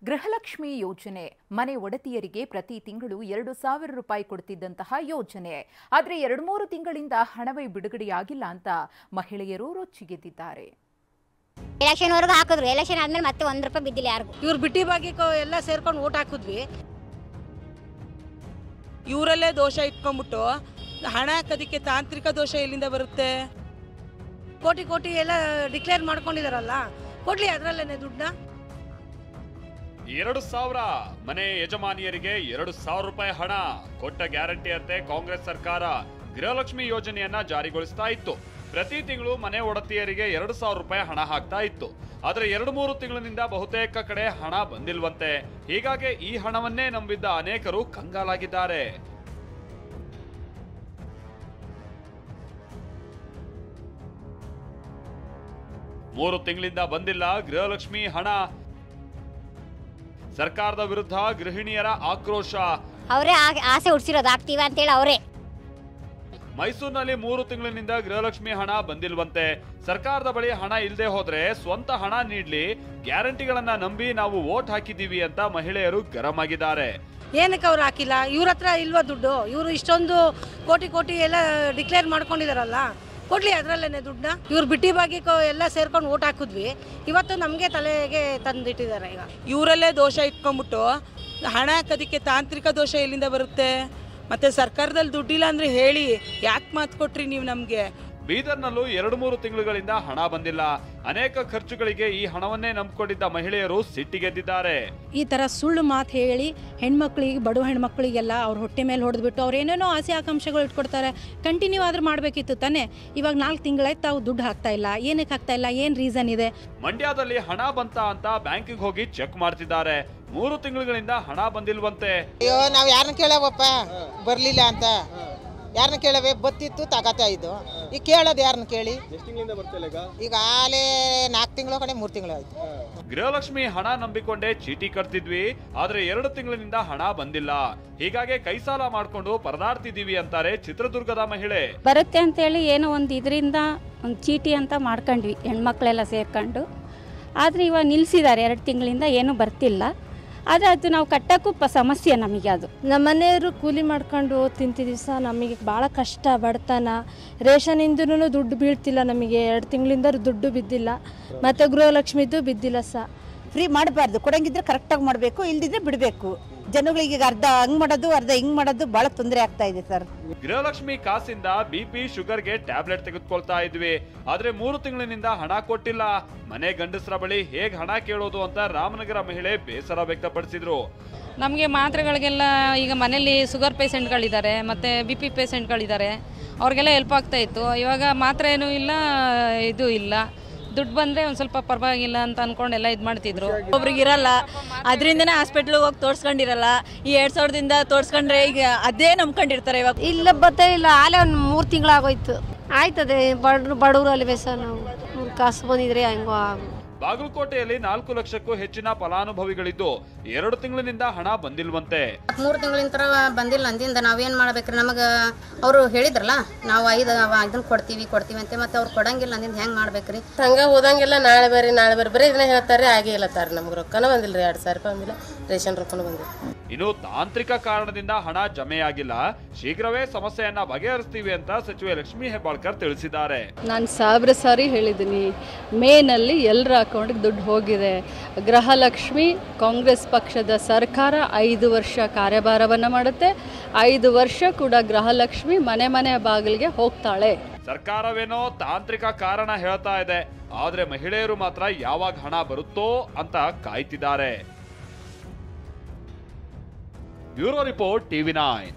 ಗೃಹಲಕ್ಷ್ಮಿ ಯೋಜನೆ ಮನೆ ಒಡತಿಯರಿಗೆ ಪ್ರತಿ ತಿಂಗಳು 2,000 ರೂಪಾಯಿ ಕೊಡುತ್ತಿದ್ದಂತಹ ಯೋಜನೆ. ಆದರೆ 2-3 ತಿಂಗಳಿಂದ ಹಣವೇ ಬಿಡುಗಡೆಯಾಗಿಲ್ಲ ಅಂತ ಮಹಿಳೆಯರು ರೊಚ್ಚಿಗೆದ್ದಿದ್ದಾರೆ. ಎಲೆಕ್ಷನ್ ವರೆಗೂ ಹಾಕಿದ್ರು, ಎಲೆಕ್ಷನ್ ಆದ್ಮೇಲೆ ಮತ್ತೆ 1 ರೂಪಾಯಿ ಬಿದ್ದಿಲ್ಲ ಯಾರಿಗೂ. ಇವ್ರು ಬಿಟ್ಟಿ ಭಾಗ್ಯಕ್ಕೆ ಎಲ್ಲ ಸೇರ್ಕೊಂಡು ಓಟ್ ಹಾಕಿದ್ವಿ. ಇವರಲ್ಲೇ ದೋಷ ಇಟ್ಕೊಂಡ್ಬಿಟ್ಟು ಹಣ ಹಾಕೋದಕ್ಕೆ ತಾಂತ್ರಿಕ ದೋಷ ಎಲ್ಲಿಂದ ಬರುತ್ತೆ? ಕೋಟಿ ಕೋಟಿ ಎಲ್ಲ ಡಿಕ್ಲೇರ್ ಮಾಡ್ಕೊಂಡಿದಾರಲ್ಲ, ಕೊಡ್ಲಿ ಅದರಲ್ಲೇನೆ ದುಡ್ಡನ್ನ. 2,000 ಮನೆ ಯಜಮಾನಿಯರಿಗೆ 2,000 ರೂಪಾಯಿ ಹಣ ಕೊಟ್ಟ ಗ್ಯಾರಂಟಿ ಅಂತೆ ಕಾಂಗ್ರೆಸ್ ಸರ್ಕಾರ ಗೃಹಲಕ್ಷ್ಮಿ ಯೋಜನೆಯನ್ನ ಜಾರಿಗೊಳಿಸ್ತಾ ಇತ್ತು. ಪ್ರತಿ ತಿಂಗಳು ಮನೆ ಒಡತಿಯರಿಗೆ 2,000 ರೂಪಾಯಿ ಹಣ ಹಾಕ್ತಾ ಇತ್ತು. ಆದ್ರೆ 2-3 ತಿಂಗಳಿನಿಂದ ಬಹುತೇಕ ಕಡೆ ಹಣ ಬಂದಿಲ್ವಂತೆ. ಹೀಗಾಗಿ ಈ ಹಣವನ್ನೇ ನಂಬಿದ್ದ ಅನೇಕರು ಕಂಗಾಲಾಗಿದ್ದಾರೆ. ಮೂರು ತಿಂಗಳಿಂದ ಬಂದಿಲ್ಲ ಗೃಹಲಕ್ಷ್ಮಿ ಹಣ. ಸರ್ಕಾರದ ವಿರುದ್ಧ ಗೃಹಿಣಿಯರ ಆಕ್ರೋಶ. ಅವರೇ ಆಸೆ ಹುಡ್ಸಿರೋದು ಆಗ್ತೀವಿ ಅಂತೇಳಿ ಅವರೇ. ಮೈಸೂರಿನಲ್ಲಿ 3 ತಿಂಗಳಿನಿಂದ ಗೃಹಲಕ್ಷ್ಮಿ ಹಣ ಬಂದಿಲ್ವಂತೆ. ಸರ್ಕಾರದ ಬಳಿ ಹಣ ಇಲ್ಲದೆ ಹೋದ್ರೆ ಸ್ವಂತ ಹಣ ನೀಡ್ಲಿ, ಗ್ಯಾರಂಟಿಗಳನ್ನ ನಂಬಿ ನಾವು ವೋಟ್ ಹಾಕಿದೀವಿ ಅಂತ ಮಹಿಳೆಯರು ಗರಂ ಆಗಿದ್ದಾರೆ. ಏನಕ್ಕೆ ಅವ್ರು ಹಾಕಿಲ್ಲ? ಇವ್ರ ಹತ್ರ ಇಲ್ವಾ ದುಡ್ಡು? ಇವರು ಇಷ್ಟೊಂದು ಕೋಟಿ ಕೋಟಿ ಎಲ್ಲ ಡಿಕ್ಲೇರ್ ಮಾಡ್ಕೊಂಡಿದಾರಲ್ಲ, ಕೊಡ್ಲಿ ಅದರಲ್ಲೇನೆ ದುಡ್ಡನ್ನ. ಇವ್ರು ಬಿಟ್ಟಿ ಭಾಗ್ಯಕ್ಕೆ ಎಲ್ಲ ಸೇರ್ಕೊಂಡು ಓಟ್ ಹಾಕಿದ್ವಿ. ಇವತ್ತು ನಮಗೆ ತಲೆಗೆ ತಂದಿಟ್ಟಿದ್ದಾರೆ. ಈಗ ಇವರಲ್ಲೇ ದೋಷ ಇಟ್ಕೊಂಡ್ಬಿಟ್ಟು ಹಣ ಹಾಕೋದಕ್ಕೆ ತಾಂತ್ರಿಕ ದೋಷ ಎಲ್ಲಿಂದ ಬರುತ್ತೆ? ಮತ್ತೆ ಸರ್ಕಾರದಲ್ಲಿ ದುಡ್ಡಿಲ್ಲ ಅಂದ್ರೆ ಹೇಳಿ, ಯಾಕೆ ಮಾತು ಕೊಟ್ರಿ ನೀವು ನಮ್ಗೆ? ಬೀದರ್ನಲ್ಲೂ 2-3 ತಿಂಗಳುಗಳಿಂದ ಹಣ ಬಂದಿಲ್ಲ. ಅನೇಕ ಖರ್ಚುಗಳಿಗೆ ಈ ಹಣವನ್ನೇ ನಂಬಿಕೊಂಡಿದ್ದ ಮಹಿಳೆಯರು ಸಿಟ್ಟಿಗೆದ್ದಿದ್ದಾರೆ. ಈ ತರ ಸುಳ್ಳು ಮಾತು ಹೇಳಿ ಹೆಣ್ಮಕ್ಳಿಗೆ, ಬಡ ಹೆಣ್ಮಕ್ಳಿಗೆಲ್ಲ ಅವ್ರ ಹೊಟ್ಟೆ ಮೇಲೆ ಹೊಡೆದ್ಬಿಟ್ಟು ಅವ್ರು ಏನೇನೋ ಆಸೆ ಆಕಾಂಕ್ಷೆಗಳು ಇಟ್ಕೊಡ್ತಾರೆ. ಕಂಟಿನ್ಯೂ ಆದ್ರೂ ಮಾಡಬೇಕಿತ್ತು ತಾನೇ. ಇವಾಗ 4 ತಿಂಗಳಾಯ್ತು ತಾವು ದುಡ್ಡು ಹಾಕ್ತಾ ಇಲ್ಲ. ಏನಕ್ಕೆ ಹಾಕ್ತಾ ಇಲ್ಲ? ಏನು ರೀಸನ್ ಇದೆ? ಮಂಡ್ಯದಲ್ಲಿ ಹಣ ಬಂತ ಅಂತ ಬ್ಯಾಂಕಿಗೆ ಹೋಗಿ ಚೆಕ್ ಮಾಡ್ತಿದ್ದಾರೆ. 3 ತಿಂಗಳುಗಳಿಂದ ಹಣ ಬಂದಿಲ್ವಂತೆ. ಅಯ್ಯೋ, ನಾವು ಯಾರನ್ನ ಕೇಳವಪ್ಪ ಬರ್ಲಿಲ್ಲ ಅಂತ? ಯಾರನ್ನ ಕೇಳವೆ? ಬತ್ತಿತ್ತು ತಗತಾ ಇದ್ದು. ಈಗ ಕೇಳೋದು ಯಾರನ್ನ ಕೇಳಿ? ಈಗ ಆಲೇ 4 ತಿಂಗಳು ಕಡೆ 3 ತಿಂಗಳು ಆಯ್ತು. ಗೃಹಲಕ್ಷ್ಮಿ ಹಣ ನಂಬಿಕೊಂಡೇ ಚೀಟಿ ಕಟ್ತಿದ್ವಿ, ಆದ್ರೆ 2 ತಿಂಗಳಿನಿಂದ ಹಣ ಬಂದಿಲ್ಲ. ಹೀಗಾಗಿ ಕೈ ಸಾಲ ಮಾಡ್ಕೊಂಡು ಪರದಾಡ್ತಿದೀವಿ ಅಂತಾರೆ ಚಿತ್ರದುರ್ಗದ ಮಹಿಳೆ. ಬರುತ್ತೆ ಅಂತೇಳಿ ಏನೋ ಒಂದು ಇದರಿಂದ ಒಂದು ಚೀಟಿ ಅಂತ ಮಾಡ್ಕೊಂಡ್ವಿ ಹೆಣ್ಮಕ್ಳೆಲ್ಲ ಸೇರ್ಕೊಂಡು. ಆದರೆ ಇವಾಗ ನಿಲ್ಲಿಸಿದ್ದಾರೆ, 2 ತಿಂಗಳಿಂದ ಏನೂ ಬರ್ತಿಲ್ಲ. ಆದರೆ ಅದು ನಾವು ಕಟ್ಟೋಕ್ಕೂ ಸಮಸ್ಯೆ ನಮಗೆ. ಅದು ನಮ್ಮ ಮನೆಯವರು ಕೂಲಿ ಮಾಡ್ಕೊಂಡು ತಿಂತಿದ್ದೀವಿ ಸಹ. ನಮಗೆ ಭಾಳ ಕಷ್ಟ, ಬಡತನ. ರೇಷನಿಂದನೂ ದುಡ್ಡು ಬೀಳ್ತಿಲ್ಲ ನಮಗೆ. 2 ತಿಂಗಳಿಂದ ದುಡ್ಡು ಬಿದ್ದಿಲ್ಲ. ಮತ್ತು ಗೃಹಲಕ್ಷ್ಮಿದು ಬಿದ್ದಿಲ್ಲ ಸಹ. ಫ್ರೀ ಮಾಡಬಾರ್ದು, ಕೊಡಂಗಿದ್ರೆ ಕರೆಕ್ಟಾಗಿ ಮಾಡಬೇಕು, ಇಲ್ದಿದ್ರೆ ಬಿಡಬೇಕು. ಜನಗಳಿಗೆ ಅರ್ಧ ಹಂಗ್ ಮಾಡೋದು, ಅರ್ಧ ಹಿಂಗ್ ಮಾಡೋದು ಬಹಳ ತೊಂದರೆ ಆಗ್ತಾ ಇದೆ ಸರ್. ಗೃಹಲಕ್ಷ್ಮಿ ಕಾಸಿಂದ BP ಶುಗರ್ಗೆ ಟ್ಯಾಬ್ಲೆಟ್ ತೆಗೆದುಕೊಳ್ತಾ ಇದ್ವಿ, ಆದ್ರೆ 3 ತಿಂಗಳಿನಿಂದ ಹಣ ಕೊಟ್ಟಿಲ್ಲ. ಮನೆ ಗಂಡಸರ ಬಳಿ ಹೇಗ್ ಹಣ ಕೇಳೋದು ಅಂತ ರಾಮನಗರ ಮಹಿಳೆ ಬೇಸರ ವ್ಯಕ್ತಪಡಿಸಿದ್ರು. ನಮಗೆ ಮಾತ್ರೆಗಳಿಗೆಲ್ಲ ಈಗ ಮನೇಲಿ ಶುಗರ್ ಪೇಷೆಂಟ್ಗಳಿದ್ದಾರೆ, ಮತ್ತು BP ಪೇಷೆಂಟ್ಗಳಿದ್ದಾರೆ, ಅವ್ರಿಗೆಲ್ಲ ಹೆಲ್ಪ್ ಆಗ್ತಾ ಇತ್ತು. ಇವಾಗ ಮಾತ್ರೆ ಏನೂ ಇಲ್ಲ, ಇದು ಇಲ್ಲ. ದುಡ್ಡು ಬಂದರೆ ಒಂದು ಸ್ವಲ್ಪ ಪರವಾಗಿಲ್ಲ ಅಂತ ಅಂದ್ಕೊಂಡು ಇದು ಮಾಡ್ತಿದ್ರು. ಒಬ್ರಿಗೆ ಇರಲ್ಲ, ಅದರಿಂದನೇ ಹಾಸ್ಪಿಟ್ಲಿಗೆ ಹೋಗಿ ತೋರಿಸ್ಕೊಂಡಿರಲ್ಲ. ಈ 2000ದಿಂದ ತೋರಿಸ್ಕೊಂಡ್ರೆ ಈಗ ಅದೇ ನಂಬ್ಕೊಂಡಿರ್ತಾರೆ. ಇವಾಗ ಇಲ್ಲ ಬತ್ತೇ ಇಲ್ಲ. ಆಲೇ ಒಂದು 3 ತಿಂಗಳಾಗೋಯ್ತು. ಆಯ್ತದೆ, ಬಡವರು ಅಲ್ವೇ ಸರ್. ನಾವು 3 ಕಾಸು ಬಂದಿದ್ರೆ ಹೆಂಗೋ. ಬಾಗಲಕೋಟೆಯಲ್ಲಿ 4 ಲಕ್ಷಕ್ಕೂ ಹೆಚ್ಚಿನ ಫಲಾನುಭವಿಗಳಿದ್ದು 2 ತಿಂಗಳಿನಿಂದ ಹಣ ಬಂದಿಲ್ವಂತೆ. 3 ತಿಂಗಳಿಂದ ಬಂದಿಲ್ಲ ಅಂದಿಂದ ನಾವೇನ್ ಮಾಡ್ಬೇಕ್ರಿ? ನಮಗೆ ಅವರು ಹೇಳಿದ್ರಲ್ಲ, ನಾವು ಇದನ್ನ ಕೊಡ್ತೀವಿ ಅಂತ, ಮತ್ತೆ ಅವ್ರು ಕೊಡಂಗಿಲ್ಲ ಅಂದಿಂದ ಹೆಂಗ್ ಮಾಡ್ಬೇಕ್ರಿ? ಹಂಗ ಹೋದಂಗೆಲ್ಲ ನಾಳೆ ಬರ್ರಿ ಬರೀ ಇದನ್ನ ಹೇಳ್ತಾರೆ. ಆಗೇ ಇಲ್ಲತ್ತಾರ. ನಮ್ಗೆ ರೊಕ್ಕನ ಬಂದಿಲ್ರಿ, 2,000 ರೂಪಾಯಿ ಬಂದಿಲ್ಲ, ರೇಷನ್ ರೊಕ್ಕನೂ ಬಂದಿಲ್ಲ. ಇನ್ನು ತಾಂತ್ರಿಕ ಕಾರಣದಿಂದ ಹಣ ಜಮೆಯಾಗಿಲ್ಲ. ಶೀಘ್ರವೇ ಸಮಸ್ಯೆಯನ್ನ ಬಗೆಹರಿಸ್ತೀವಿ ಅಂತ ಸಚಿವೆ ಲಕ್ಷ್ಮೀ ಹೆಬ್ಬಾಳ್ಕರ್ ತಿಳಿಸಿದ್ದಾರೆ. ನಾನು 1000 ಸಾರಿ ಹೇಳಿದ್ದೀನಿ, ಮೇನಲ್ಲಿ ಎಲ್ಲರ ಅಕೌಂಟ್ಗೆ ದುಡ್ಡು ಹೋಗಿದೆ. ಗೃಹಲಕ್ಷ್ಮಿ ಕಾಂಗ್ರೆಸ್ ಪಕ್ಷದ ಸರ್ಕಾರ 5 ವರ್ಷ ಕಾರ್ಯಭಾರವನ್ನು ಮಾಡುತ್ತೆ. 5 ವರ್ಷ ಕೂಡ ಗೃಹಲಕ್ಷ್ಮಿ ಮನೆ ಮನೆ ಬಾಗಿಲಿಗೆ ಹೋಗ್ತಾಳೆ. ಸರ್ಕಾರವೇನೋ ತಾಂತ್ರಿಕ ಕಾರಣ ಹೇಳ್ತಾ ಇದೆ, ಆದ್ರೆ ಮಹಿಳೆಯರು ಮಾತ್ರ ಯಾವಾಗ ಹಣ ಬರುತ್ತೋ ಅಂತ ಕಾಯ್ತಿದ್ದಾರೆ. Bureau report TV9.